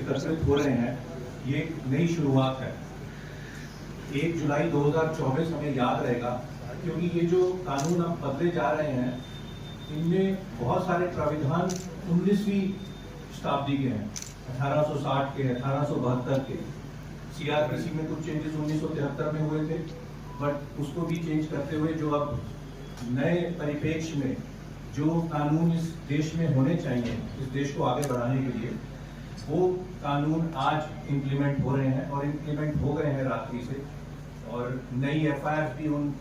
एकत्रित हो रहे हैं, ये एक नई शुरुआत है। 1 जुलाई 2024 हमें याद रहेगा, क्योंकि ये जो कानून अब बदले जा रहे हैं इनमें बहुत सारे प्राविधान 19वीं शताब्दी के हैं, 1860 के, 1872 के। सीआरपीसी में कुछ चेंजेस 1973 में हुए थे, बट उसको भी चेंज करते हुए जो अब नए परिप्रेक्ष्य में जो कानून इस देश में होने चाहिए, इस देश को आगे बढ़ाने के लिए, वो कानून आज इम्प्लीमेंट हो रहे हैं और इम्प्लीमेंट हो गए हैं रात्रि से। और नई एफआईआर भी उन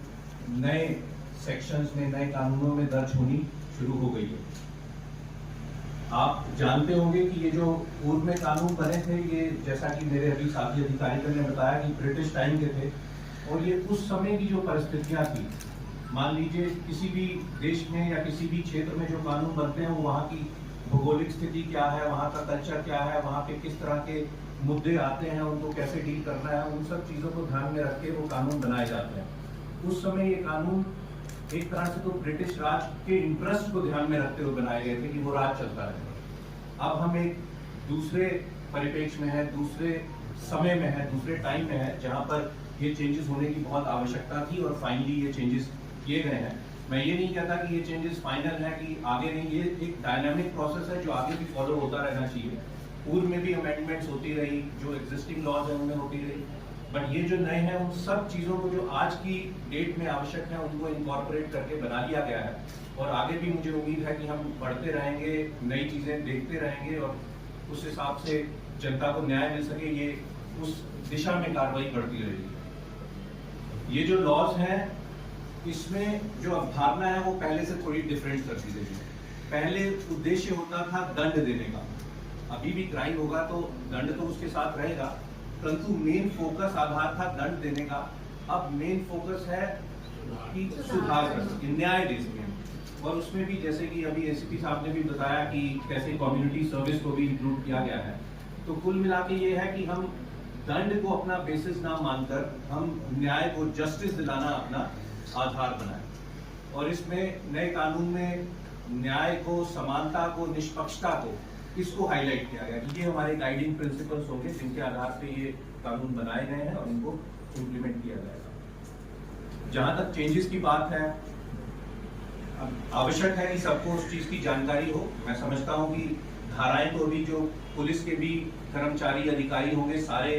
नए सेक्शंस में, नए कानूनों में दर्ज होनी शुरू हो गई है। आप जानते होंगे कि ये जो पूर्व में कानून बने थे, ये जैसा कि मेरे अभी साथी अधिकारियों ने बताया कि ब्रिटिश टाइम के थे, और ये उस समय की जो परिस्थितियां थी, मान लीजिए किसी भी देश में या किसी भी क्षेत्र में जो कानून बनते हैं वो वहाँ की भौगोलिक स्थिति क्या है, वहाँ का कल्चर क्या है, वहाँ पे किस तरह के मुद्दे आते हैं, उनको कैसे डील करना है, उन सब चीज़ों को ध्यान में रख के वो कानून बनाए जाते हैं। उस समय ये कानून एक तरह से तो ब्रिटिश राज के इंटरेस्ट को ध्यान में रखते हुए बनाए गए थे कि वो राज चलता रहे। अब हम एक दूसरे परिप्रेक्ष्य में है, दूसरे समय में है, दूसरे टाइम में है, जहाँ पर ये चेंजेस होने की बहुत आवश्यकता थी और फाइनली ये चेंजेस किए गए हैं। मैं ये नहीं कहता कि ये चेंजेस फाइनल है कि आगे नहीं, ये एक डायनामिक प्रोसेस है जो आगे भी फॉलो होता रहना चाहिए। पूर्व में भी अमेंडमेंट्स होती रही, जो एग्जिस्टिंग लॉज है उनमें होती रही, बट ये जो नए हैं उन सब चीज़ों को जो आज की डेट में आवश्यक है उनको इनकॉर्पोरेट करके बना लिया गया है। और आगे भी मुझे उम्मीद है कि हम बढ़ते रहेंगे, नई चीज़ें देखते रहेंगे और उस हिसाब से जनता को न्याय मिल सके, ये उस दिशा में कार्रवाई बढ़ती रहेगी। ये जो लॉज हैं इसमें जो अवधारणा है वो पहले से थोड़ी डिफरेंट कर दी गई है। पहले उद्देश्य होता था दंड देने का, अभी भी क्राइम होगा तो दंड तो उसके साथ रहेगा, परंतु मेन फोकस आधार था दंड देने का। अब मेन फोकस है कि सुधार कर सके, न्याय दे सके। और उसमें भी जैसे कि अभी एसीपी साहब ने भी बताया कि कैसे कम्युनिटी सर्विस को भी इंक्लूड किया गया है। तो कुल मिला के ये है कि हम दंड को अपना बेसिस ना मानकर हम न्याय को, जस्टिस दिलाना अपना आधार बनाए। और इसमें नए कानून में न्याय को, समानता को, निष्पक्षता को, इसको हाईलाइट किया गया कि ये हमारे गाइडिंग प्रिंसिपल्स होंगे जिनके आधार पे ये कानून बनाए गए हैं और इनको इम्प्लीमेंट किया जाएगा। जहां तक चेंजेस की बात है, आवश्यक है कि सबको उस चीज की जानकारी हो। मैं समझता हूं कि धाराएं तो अभी जो पुलिस के भी कर्मचारी, अधिकारी होंगे, सारे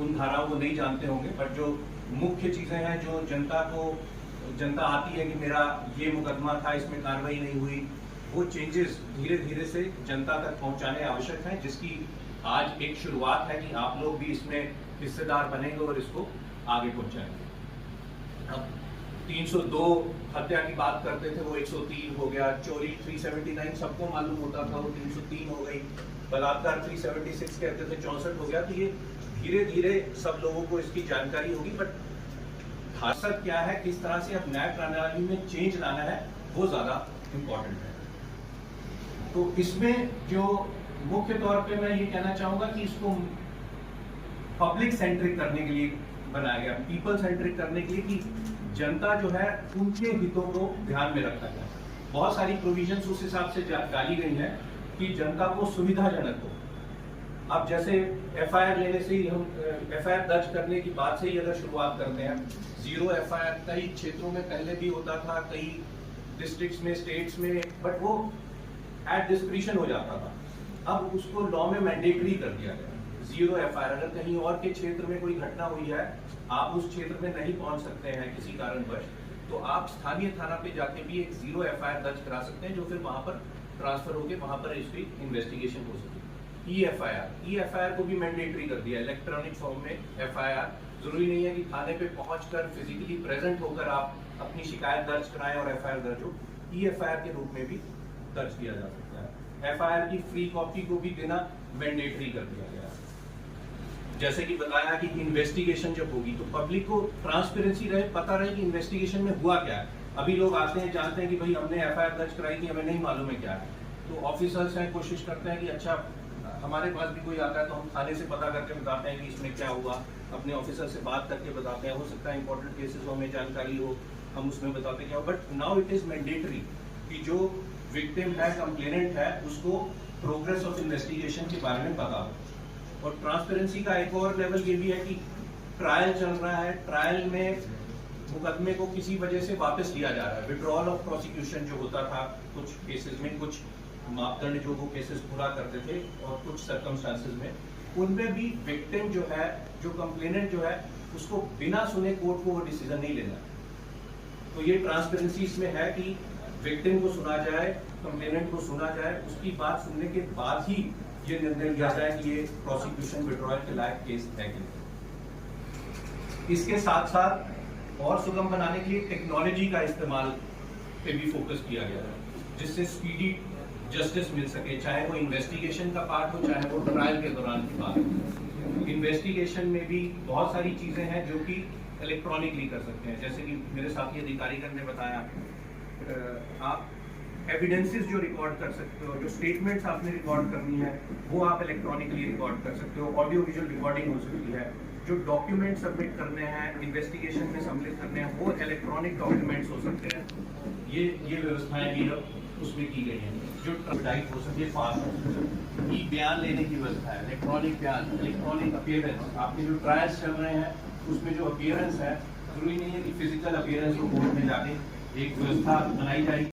उन धाराओं को नहीं जानते होंगे, बट जो मुख्य चीजें हैं जो जनता आती है कि मेरा ये मुकदमा था, इसमें कार्रवाई नहीं हुई, वो चेंजेस धीरे धीरे से जनता तक पहुंचाने आवश्यक है, जिसकी आज एक शुरुआत है कि आप लोग भी इसमें हिस्सेदार बनेंगे और इसको आगे पहुंचाएंगे। अब 302 हत्या की बात करते थे, वो 103 हो गया, चोरी 379 सबको मालूम होता था, वो 303 हो गई, बलात्कार 376 कहते थे, 64 हो गया। तो ये धीरे धीरे सब लोगों को इसकी जानकारी होगी, बट खासकर क्या है, किस तरह से अब न्याय प्रणाली में चेंज लाना है, वो ज्यादा इम्पोर्टेंट है। तो इसमें जो मुख्य तौर पे मैं ये कहना चाहूंगा कि इसको पब्लिक सेंट्रिक करने के लिए बनाया गया, पीपल सेंट्रिक करने के लिए, कि जनता जो है उनके हितों को ध्यान में रखा जाए। बहुत सारी प्रोविजंस उस हिसाब से डाली गई हैं कि जनता को सुविधाजनक हो। अब जैसे एफआईआर लेने से ही, हम एफआईआर दर्ज करने की बात से ही अगर शुरुआत करते हैं, 0 एफआईआर कई क्षेत्रों में पहले भी होता था, कई डिस्ट्रिक्ट्स में, स्टेट्स में, बट वो एट डिस्क्रिशन हो जाता था। अब उसको लॉ में मैंडेटरी कर दिया गया, 0 एफआईआर। अगर कहीं और के क्षेत्र में कोई घटना हुई है, आप उस क्षेत्र में नहीं पहुंच सकते हैं किसी कारणवश, तो आप स्थानीय थाना पे जाके भी एक 0 एफआईआर दर्ज करा सकते हैं, जो फिर वहां पर ट्रांसफर होकर वहां पर इसकी इन्वेस्टिगेशन हो सके। ई एफआईआर को भी मैंडेटरी कर दिया, इलेक्ट्रॉनिक फॉर्म में एफआईआर। जरूरी नहीं है कि थाने पे पहुंचकर फिजिकली प्रेजेंट होकर आप अपनी शिकायत दर्ज कराएं और एफआईआर दर्ज हो, ई एफआईआर के रूप में भी दर्ज किया जा सकता है। एफआईआर की फ्री कॉपी को भी देना मैंडेटरी कर दिया गया। जैसे कि बताया कि इन्वेस्टिगेशन जब होगी तो पब्लिक को ट्रांसपेरेंसी रहे, पता रहे कि इन्वेस्टिगेशन में हुआ क्या है। अभी लोग आते हैं, जानते हैं कि भाई हमने एफआईआर दर्ज कराई थी, हमें नहीं मालूम है क्या है, तो ऑफिसर्स हैं, कोशिश करते हैं कि अच्छा हमारे पास भी कोई आता है तो हम थाने से पता करके बताते हैं कि इसमें क्या हुआ, अपने ऑफिसर से बात करके बताते हैं। हो सकता है इंपॉर्टेंट केसेस हो, हमें जानकारी हो, हम उसमें बताते क्या हो। But now it is mandatory कि जो विक्टिम है, कंप्लेनेंट है, उसको प्रोग्रेस ऑफ इन्वेस्टिगेशन के बारे में पता हो। और ट्रांसपेरेंसी का एक और लेवल ये भी है कि ट्रायल चल रहा है, ट्रायल में मुकदमे को किसी वजह से वापस लिया जा रहा है। विड्रॉल ऑफ प्रोसिक्यूशन जो होता था कुछ केसेस में, कुछ मापदंड जो वो केसेस पूरा करते थे और कुछ सर्कमस्टांसेस में, उनमें भी विक्टिम जो है, जो कंप्लेनेंट जो है, उसको बिना सुने कोर्ट को वो डिसीजन नहीं लेना। तो ये ट्रांसपेरेंसी इसमें है कि विक्टिम को सुना जाए, कंप्लेनेंट को सुना जाए, उसकी बात सुनने के बाद ही ये निर्णय लिया जाए कि ये प्रोसिक्यूशन विड्रॉल के लायक केस है कि नहीं। इसके साथ साथ और सुगम बनाने के लिए टेक्नोलॉजी का इस्तेमाल पे भी फोकस किया गया है, जिससे स्पीडी जस्टिस मिल सके, चाहे वो इन्वेस्टिगेशन का पार्ट हो, चाहे वो ट्रायल के दौरान की बात हो। इन्वेस्टिगेशन में भी बहुत सारी चीजें हैं जो कि इलेक्ट्रॉनिकली कर सकते हैं, जैसे कि मेरे साथी अधिकारीगण ने बताया, आप एविडेंसेस जो रिकॉर्ड कर सकते हो, जो स्टेटमेंट्स आपने रिकॉर्ड करनी है वो आप इलेक्ट्रॉनिकली रिकॉर्ड कर सकते हो, ऑडियो विजुअल रिकॉर्डिंग हो सकती है, जो डॉक्यूमेंट सबमिट करने हैं इन्वेस्टिगेशन में सबमिट करने हैं वो इलेक्ट्रॉनिक डॉक्यूमेंट्स हो सकते हैं। ये व्यवस्थाएं भी अब उसमें की गई हैं, जो टाइप हो सकती है, फास्ट हो सकती है। ई बयान लेने की व्यवस्था है, इलेक्ट्रॉनिक बयान, इलेक्ट्रॉनिक अपीयरेंस, आपके जो ट्रायल्स चल रहे हैं उसमें जो अपीयरेंस है, जरूरी नहीं है कि फिजिकल अपीयरेंस को कोर्ट में जाके एक व्यवस्था बनाई जाएगी।